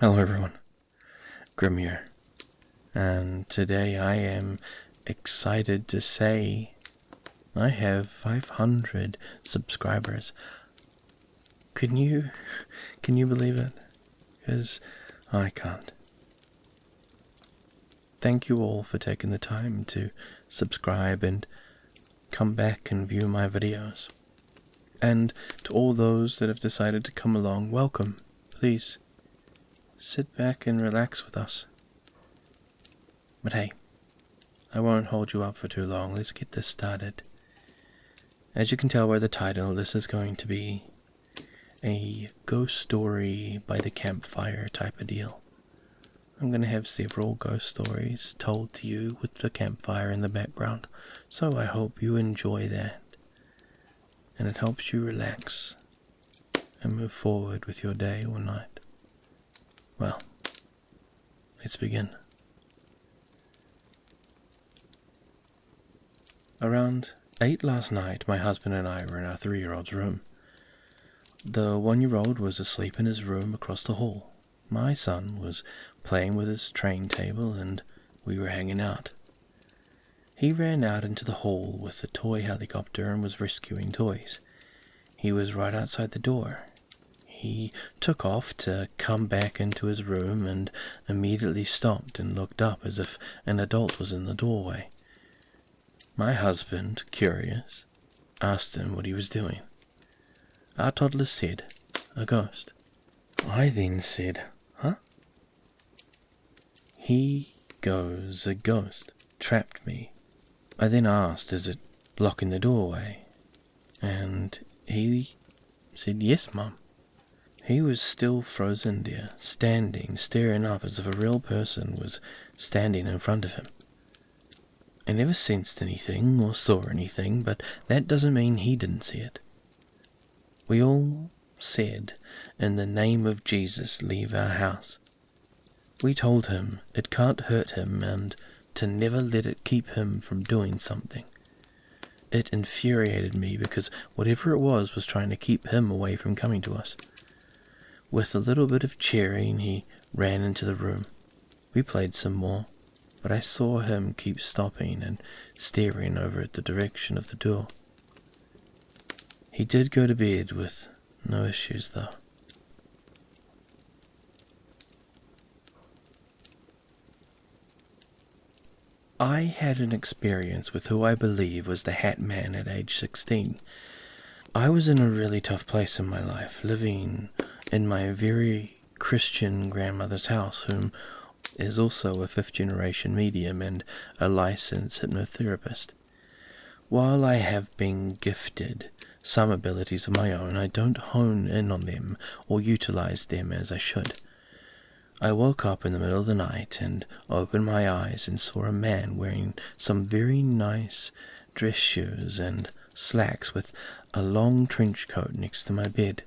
Hello everyone, Grim here, and today I am excited to say I have 500 subscribers. Can you believe it? Because I can't. Thank you all for taking the time to subscribe and come back and view my videos. And to all those that have decided to come along, welcome. Please sit back and relax with us. But hey, I won't hold you up for too long. Let's get this started. As you can tell by the title, this is going to be a ghost story by the campfire type of deal. I'm going to have several ghost stories told to you with the campfire in the background, so I hope you enjoy that. And it helps you relax and move forward with your day or night. Well, let's begin. Around 8 last night, my husband and I were in our 3-year-old's room. The 1-year-old was asleep in his room across the hall. My son was playing with his train table and we were hanging out. He ran out into the hall with the toy helicopter and was rescuing toys. He was right outside the door. He took off to come back into his room and immediately stopped and looked up as if an adult was in the doorway. My husband, curious, asked him what he was doing. Our toddler said, "A ghost." I then said, "Huh?" He goes, "A ghost trapped me." I then asked, "Is it blocking the doorway?" And he said, "Yes, Mum." He was still frozen there, standing, staring up as if a real person was standing in front of him. I never sensed anything or saw anything, but that doesn't mean he didn't see it. We all said, "In the name of Jesus, leave our house." We told him it can't hurt him and to never let it keep him from doing something. It infuriated me because whatever it was trying to keep him away from coming to us. With a little bit of cheering, he ran into the room. We played some more, but I saw him keep stopping and staring over at the direction of the door. He did go to bed with no issues though. I had an experience with who I believe was the Hat Man at age 16. I was in a really tough place in my life, living in my very Christian grandmother's house, whom is also a 5th-generation medium and a licensed hypnotherapist. While I have been gifted some abilities of my own, I don't hone in on them or utilize them as I should. I woke up in the middle of the night and opened my eyes and saw a man wearing some very nice dress shoes and slacks with a long trench coat next to my bed.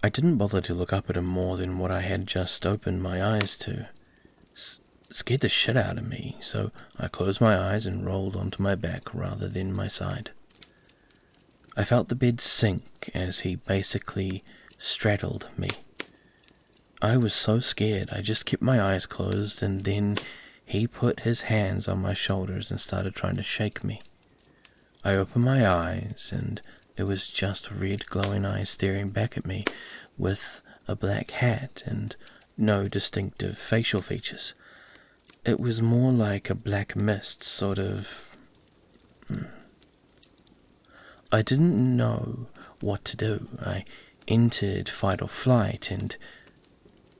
I didn't bother to look up at him more than what I had just opened my eyes to. Scared the shit out of me, so I closed my eyes and rolled onto my back rather than my side. I felt the bed sink as he basically straddled me. I was so scared I just kept my eyes closed, and then he put his hands on my shoulders and started trying to shake me. I opened my eyes and it was just red glowing eyes staring back at me with a black hat and no distinctive facial features. It was more like a black mist, sort of. I didn't know what to do. I entered fight or flight and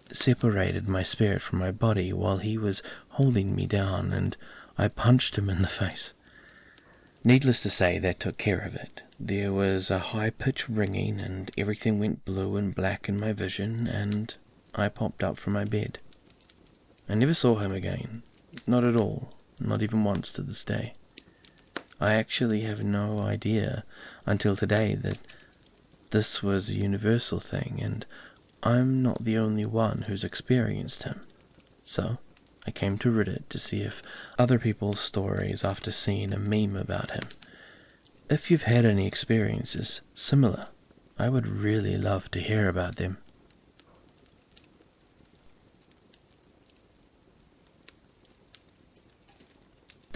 separated my spirit from my body while he was holding me down, and I punched him in the face. Needless to say, that took care of it. There was a high-pitched ringing and everything went blue and black in my vision, and I popped up from my bed. I never saw him again. Not at all. Not even once to this day. I actually have no idea until today that this was a universal thing, and I'm not the only one who's experienced him. So I came to Reddit to see if other people's stories after seeing a meme about him. If you've had any experiences similar, I would really love to hear about them.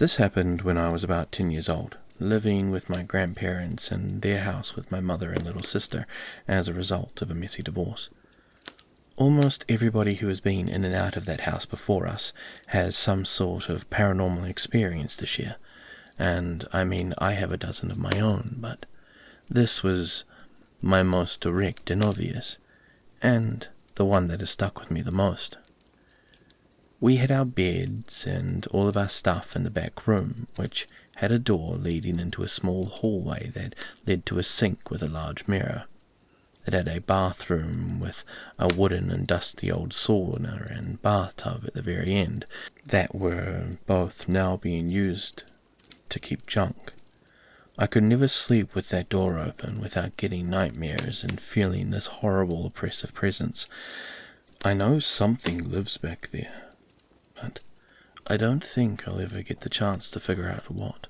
This happened when I was about 10 years old, living with my grandparents in their house with my mother and little sister as a result of a messy divorce. Almost everybody who has been in and out of that house before us has some sort of paranormal experience to share, and I mean I have a dozen of my own, but this was my most direct and obvious, and the one that has stuck with me the most. We had our beds and all of our stuff in the back room, which had a door leading into a small hallway that led to a sink with a large mirror. It had a bathroom with a wooden and dusty old sauna and bathtub at the very end that were both now being used to keep junk. I could never sleep with that door open without getting nightmares and feeling this horrible oppressive presence. I know something lives back there, but I don't think I'll ever get the chance to figure out what.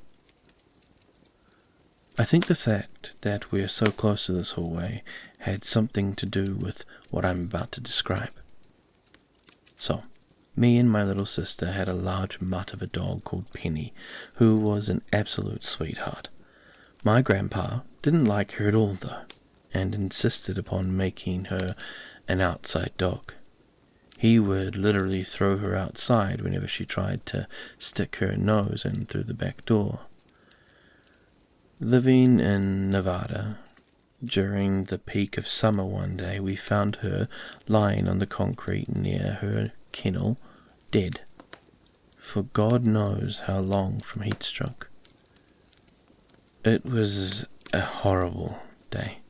I think the fact that we are so close to this hallway had something to do with what I'm about to describe. So, me and my little sister had a large mutt of a dog called Penny, who was an absolute sweetheart. My grandpa didn't like her at all though, and insisted upon making her an outside dog. He would literally throw her outside whenever she tried to stick her nose in through the back door. Living in Nevada, during the peak of summer one day we found her lying on the concrete near her kennel, dead, for God knows how long from heat stroke. It was a horrible day.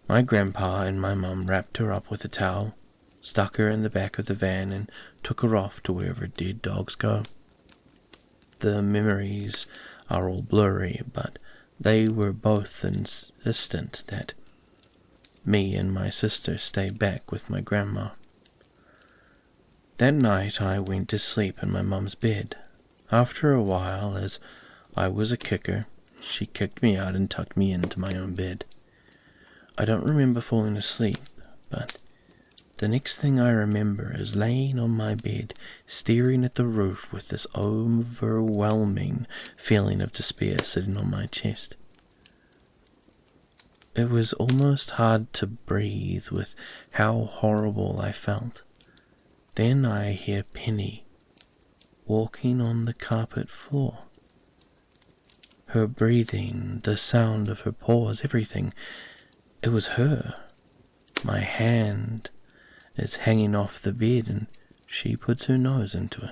My grandpa and my mum wrapped her up with a towel, stuck her in the back of the van and took her off to wherever dead dogs go. The memories are all blurry, but they were both insistent that me and my sister stay back with my grandma. That night I went to sleep in my mum's bed. After a while, as I was a kicker, she kicked me out and tucked me into my own bed. I don't remember falling asleep, but the next thing I remember is laying on my bed, staring at the roof with this overwhelming feeling of despair sitting on my chest. It was almost hard to breathe with how horrible I felt. Then I hear Penny walking on the carpet floor. Her breathing, the sound of her paws, everything. It was her. My hand is hanging off the bed and she puts her nose into it,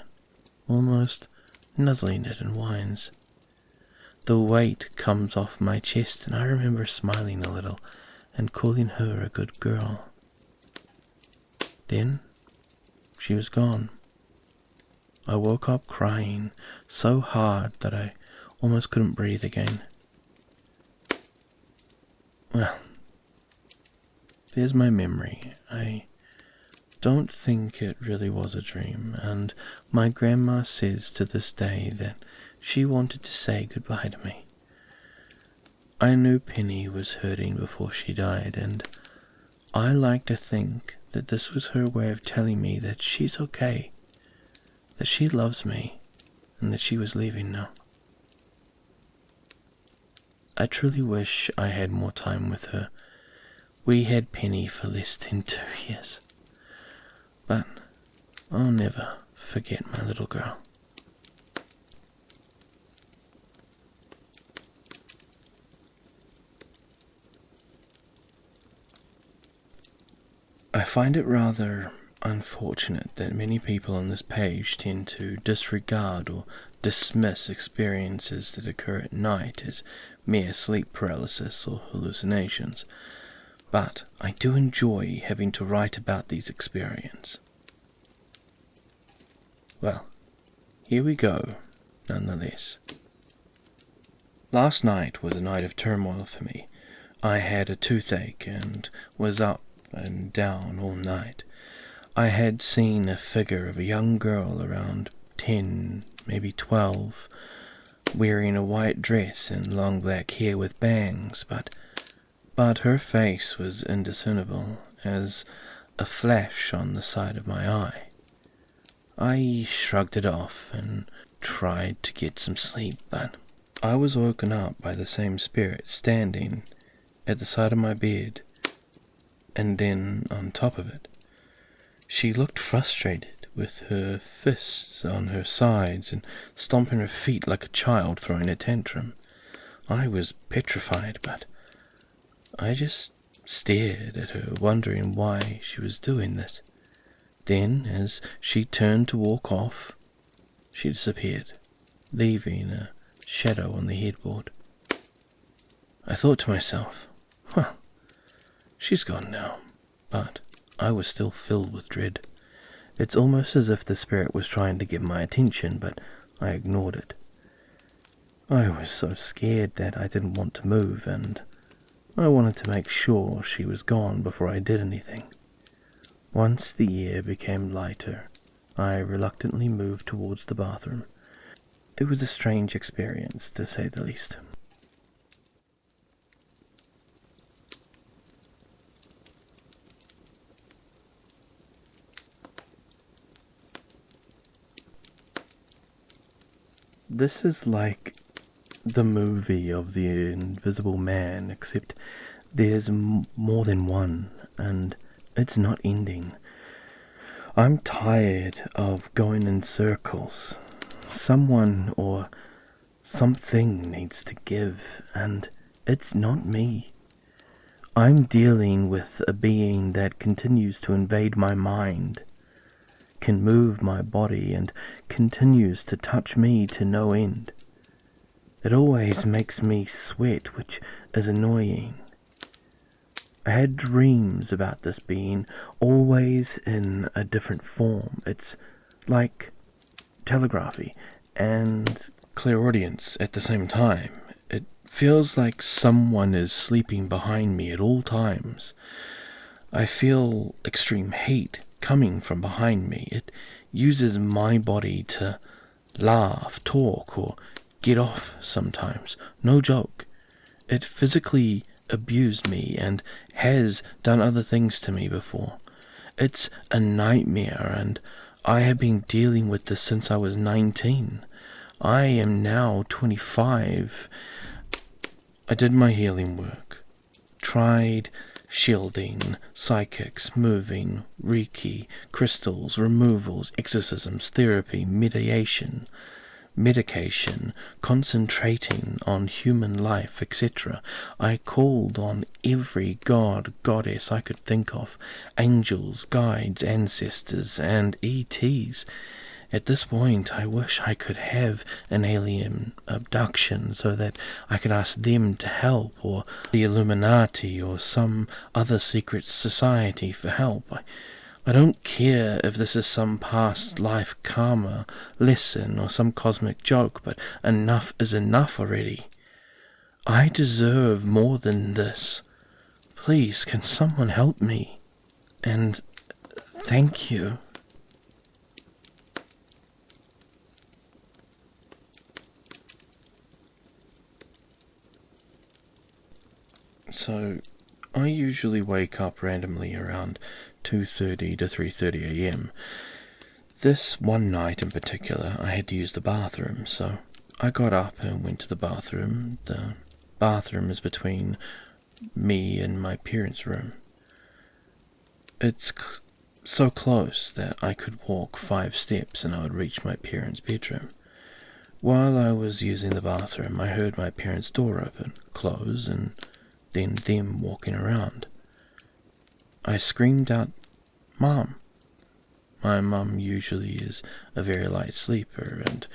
almost nuzzling it, and whines. The weight comes off my chest and I remember smiling a little and calling her a good girl. Then she was gone. I woke up crying so hard that I almost couldn't breathe again. Well, there's my memory. I don't think it really was a dream, and my grandma says to this day that she wanted to say goodbye to me. I knew Penny was hurting before she died, and I like to think that this was her way of telling me that she's okay, that she loves me, and that she was leaving now. I truly wish I had more time with her. We had Penny for less than 2 years. But I'll never forget my little girl. I find it rather unfortunate that many people on this page tend to disregard or dismiss experiences that occur at night as mere sleep paralysis or hallucinations. But I do enjoy having to write about these experiences. Well, here we go, nonetheless. Last night was a night of turmoil for me. I had a toothache and was up and down all night. I had seen a figure of a young girl around 10, maybe 12, wearing a white dress and long black hair with bangs, but her face was indiscernible as a flash on the side of my eye. I shrugged it off and tried to get some sleep, but I was woken up by the same spirit standing at the side of my bed, and then on top of it. She looked frustrated, with her fists on her sides and stomping her feet like a child throwing a tantrum. I was petrified, but I just stared at her, wondering why she was doing this. Then, as she turned to walk off, she disappeared, leaving a shadow on the headboard. I thought to myself, well, she's gone now, but I was still filled with dread. It's almost as if the spirit was trying to get my attention, but I ignored it. I was so scared that I didn't want to move, and I wanted to make sure she was gone before I did anything. Once the air became lighter, I reluctantly moved towards the bathroom. It was a strange experience, to say the least. This is like the movie of the Invisible Man, except there's more than one, and it's not ending. I'm tired of going in circles. Someone or something needs to give, and it's not me. I'm dealing with a being that continues to invade my mind, can move my body, and continues to touch me to no end. It always makes me sweat, which is annoying. I had dreams about this being, always in a different form. It's like telegraphy and clairaudience at the same time. It feels like someone is sleeping behind me at all times. I feel extreme hate coming from behind me. It uses my body to laugh, talk, or get off sometimes. No joke. It physically abused me and has done other things to me before. It's a nightmare, and I have been dealing with this since I was 19. I am now 25. I did my healing work, tried shielding, psychics, moving, Reiki, crystals, removals, exorcisms, therapy, medication, concentrating on human life, etc. I called on every god, goddess I could think of, angels, guides, ancestors, and ETs. At this point, I wish I could have an alien abduction so that I could ask them to help, or the Illuminati, or some other secret society for help. I don't care if this is some past life karma lesson or some cosmic joke, but enough is enough already. I deserve more than this. Please, can someone help me? And thank you. So, I usually wake up randomly around 2:30 to 3:30 a.m. This one night in particular, I had to use the bathroom, so I got up and went to the bathroom. The bathroom is between me and my parents' room. It's so close that I could walk 5 steps and I would reach my parents' bedroom. While I was using the bathroom, I heard my parents' door open, close, and then them walking around. I screamed out, "Mom!" My mum usually is a very light sleeper and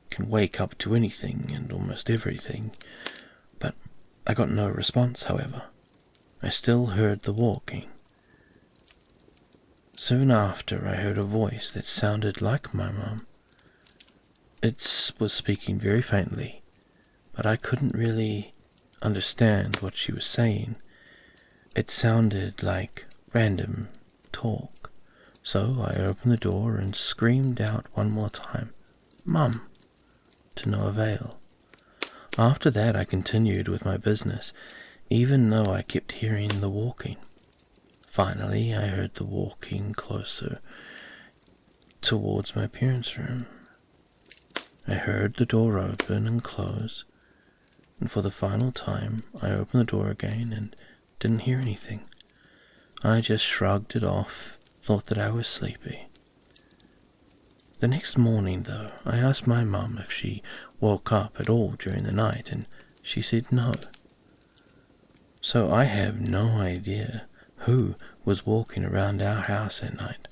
can wake up to anything and almost everything, but I got no response, however. I still heard the walking. Soon after, I heard a voice that sounded like my mum. It was speaking very faintly, but I couldn't really understand what she was saying. It sounded like random talk, so I opened the door and screamed out one more time, "Mum!" to no avail. After that I continued with my business, even though I kept hearing the walking. Finally I heard the walking closer towards my parents' room. I heard the door open and close, and for the final time I opened the door again and didn't hear anything. I just shrugged it off, thought that I was sleepy. The next morning, though, I asked my mum if she woke up at all during the night, and she said no. So I have no idea who was walking around our house at night.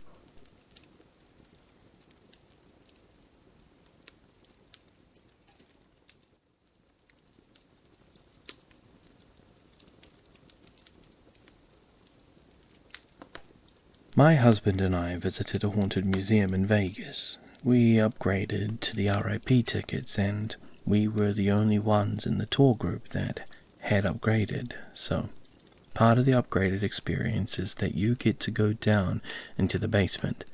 My husband and I visited a haunted museum in Vegas. We upgraded to the RIP tickets, and we were the only ones in the tour group that had upgraded. So, part of the upgraded experience is that you get to go down into the basement.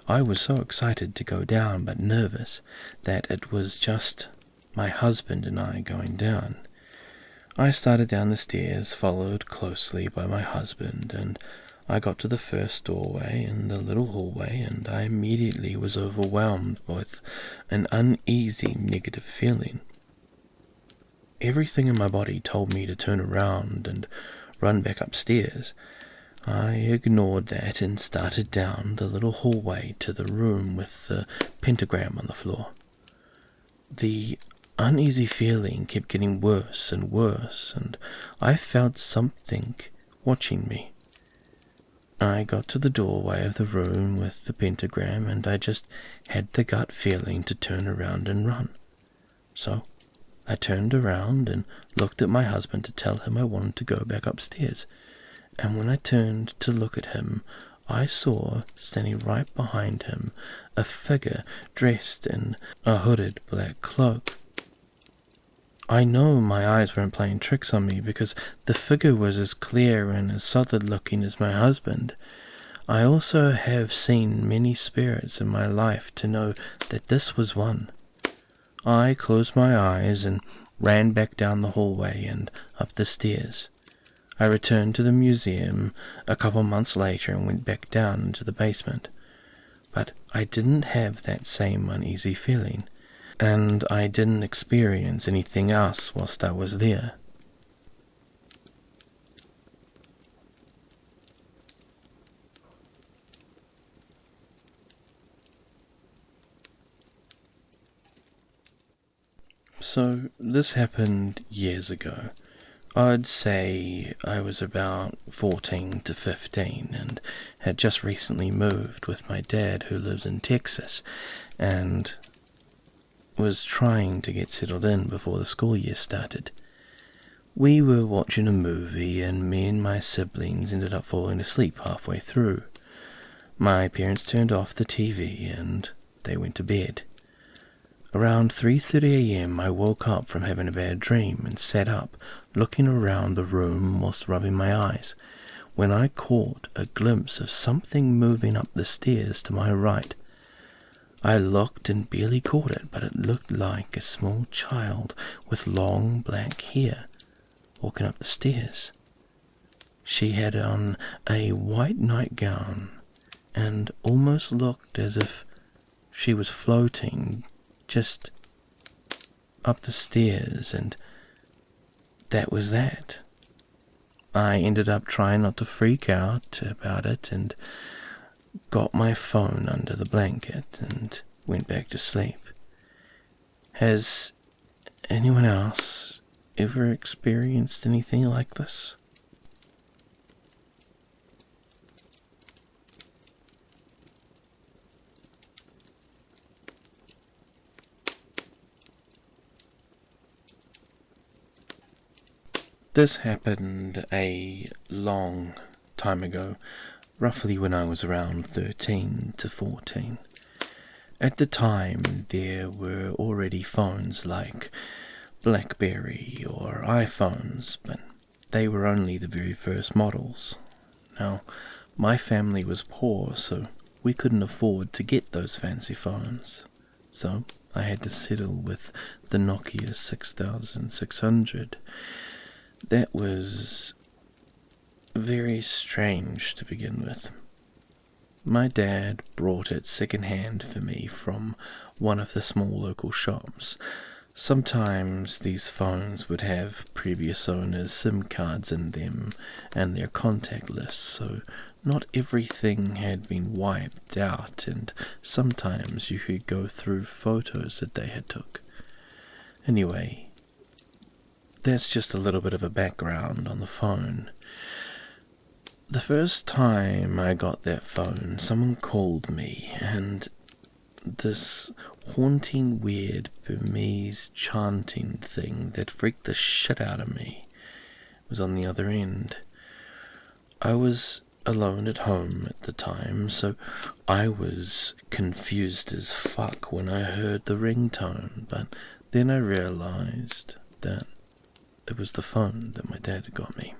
I was so excited to go down, but nervous that it was just my husband and I going down. I started down the stairs, followed closely by my husband, and I got to the first doorway in the little hallway, and I immediately was overwhelmed with an uneasy negative feeling. Everything in my body told me to turn around and run back upstairs. I ignored that and started down the little hallway to the room with the pentagram on the floor. The uneasy feeling kept getting worse and worse, and I felt something watching me. I got to the doorway of the room with the pentagram, and I just had the gut feeling to turn around and run. So I turned around and looked at my husband to tell him I wanted to go back upstairs. And when I turned to look at him, I saw, standing right behind him, a figure dressed in a hooded black cloak. I know my eyes weren't playing tricks on me, because the figure was as clear and as solid looking as my husband. I also have seen many spirits in my life to know that this was one. I closed my eyes and ran back down the hallway and up the stairs. I returned to the museum a couple months later and went back down into the basement. But I didn't have that same uneasy feeling, and I didn't experience anything else whilst I was there. So this happened years ago. I'd say I was about 14 to 15 and had just recently moved with my dad, who lives in Texas, and was trying to get settled in before the school year started. We were watching a movie, and me and my siblings ended up falling asleep halfway through. My parents turned off the TV and they went to bed. Around 3:30 a.m. I woke up from having a bad dream and sat up, looking around the room whilst rubbing my eyes, when I caught a glimpse of something moving up the stairs to my right. I looked and barely caught it, but it looked like a small child with long black hair walking up the stairs. She had on a white nightgown and almost looked as if she was floating just up the stairs, and that was that. I ended up trying not to freak out about it and got my phone under the blanket and went back to sleep. Has anyone else ever experienced anything like this? This happened a long time ago, roughly when I was around 13 to 14. At the time, there were already phones like BlackBerry or iPhones, but they were only the very first models. Now, my family was poor, so we couldn't afford to get those fancy phones. So I had to settle with the Nokia 6600. That was very strange to begin with. My dad brought it second-hand for me from one of the small local shops. Sometimes these phones would have previous owners' SIM cards in them and their contact lists, so not everything had been wiped out, and sometimes you could go through photos that they had took. Anyway, that's just a little bit of a background on the phone. The first time I got that phone, someone called me, and this haunting, weird Burmese chanting thing that freaked the shit out of me was on the other end. I was alone at home at the time, so I was confused as fuck when I heard the ringtone, but then I realized that it was the phone that my dad had got me.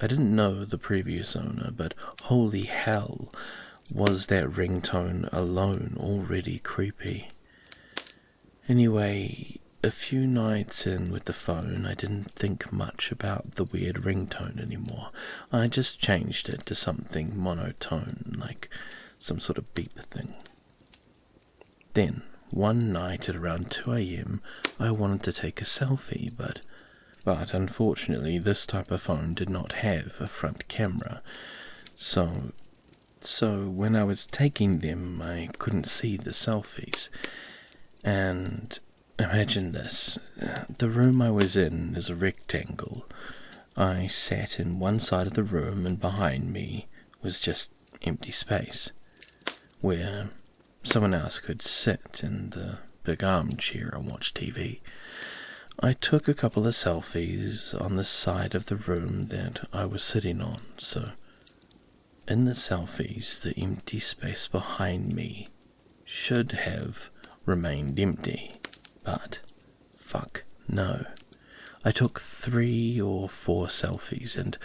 I didn't know the previous owner, but holy hell, was that ringtone alone already creepy. Anyway, a few nights in with the phone, I didn't think much about the weird ringtone anymore. I just changed it to something monotone, like some sort of beep thing. Then, one night at around 2 a.m, I wanted to take a selfie, but unfortunately this type of phone did not have a front camera, so when I was taking them I couldn't see the selfies. And imagine this, the room I was in is a rectangle. I sat in one side of the room and behind me was just empty space, where someone else could sit in the big armchair and watch TV. I took a couple of selfies on the side of the room that I was sitting on, so in the selfies the empty space behind me should have remained empty, but fuck no. I took 3 or 4 selfies, and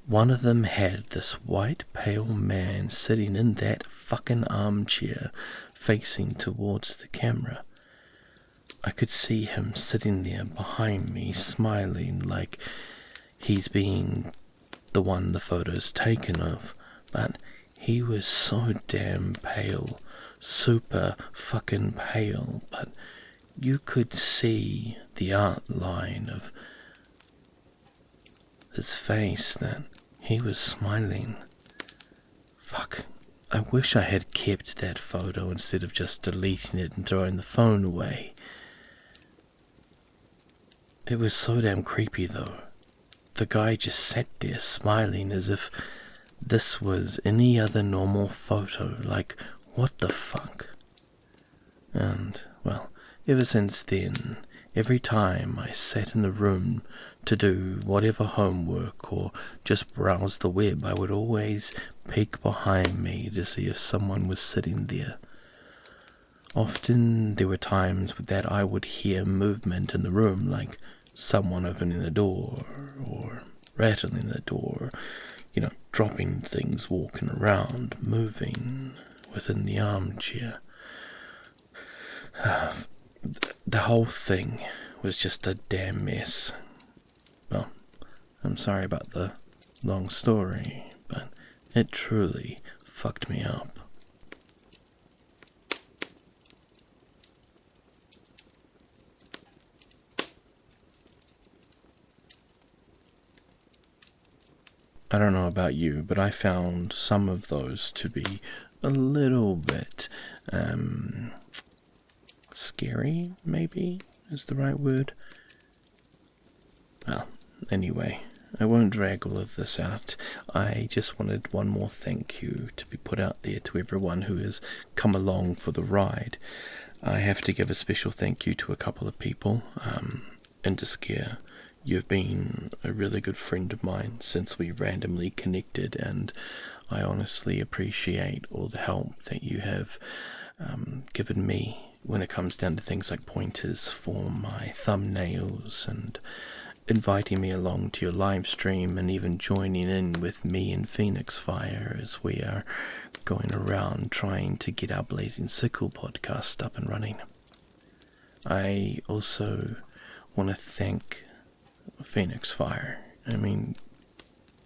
one of them had this white pale man sitting in that fucking armchair facing towards the camera. I could see him sitting there behind me, smiling like he's being the one the photo's taken of, but he was so damn pale, super fucking pale, but you could see the outline of his face that he was smiling. Fuck. I wish I had kept that photo instead of just deleting it and throwing the phone away. It was so damn creepy though. The guy just sat there smiling as if this was any other normal photo. Like, what the fuck? And, well, ever since then, every time I sat in the room to do whatever homework or just browse the web, I would always peek behind me to see if someone was sitting there. Often there were times that I would hear movement in the room, like someone opening the door or rattling the door, dropping things, walking around, moving within the armchair. The whole thing was just a damn mess. Well, I'm sorry about the long story, but it truly fucked me up. I don't know about you, but I found some of those to be a little bit scary, maybe is the right word. Well, anyway, I won't drag all of this out. I just wanted one more thank you to be put out there to everyone who has come along for the ride. I have to give a special thank you to a couple of people. Interscare, you've been a really good friend of mine since we randomly connected, and I honestly appreciate all the help that you have given me when it comes down to things like pointers for my thumbnails and inviting me along to your live stream and even joining in with me and Phoenix Fire as we are going around trying to get our Blazing Sickle podcast up and running. I also want to thank Phoenix Fire. I mean,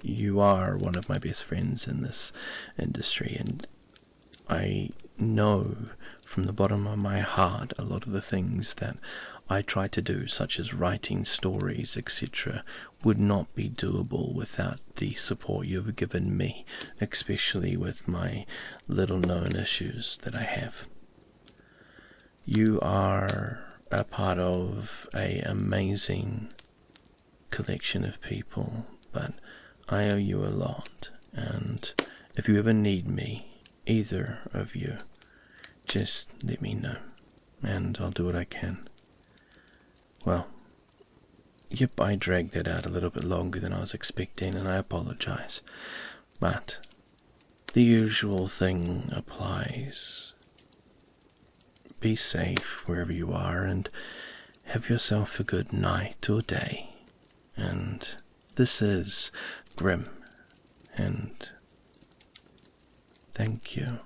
you are one of my best friends in this industry, and I know from the bottom of my heart a lot of the things that I try to do, such as writing stories, etc., would not be doable without the support you've given me, especially with my little known issues that I have. You are a part of an amazing collection of people, but I owe you a lot, and if you ever need me, either of you, just let me know, and I'll do what I can. Well, yep, I dragged that out a little bit longer than I was expecting, and I apologize, but the usual thing applies. Be safe wherever you are, and have yourself a good night or day. And this is Grim, and thank you.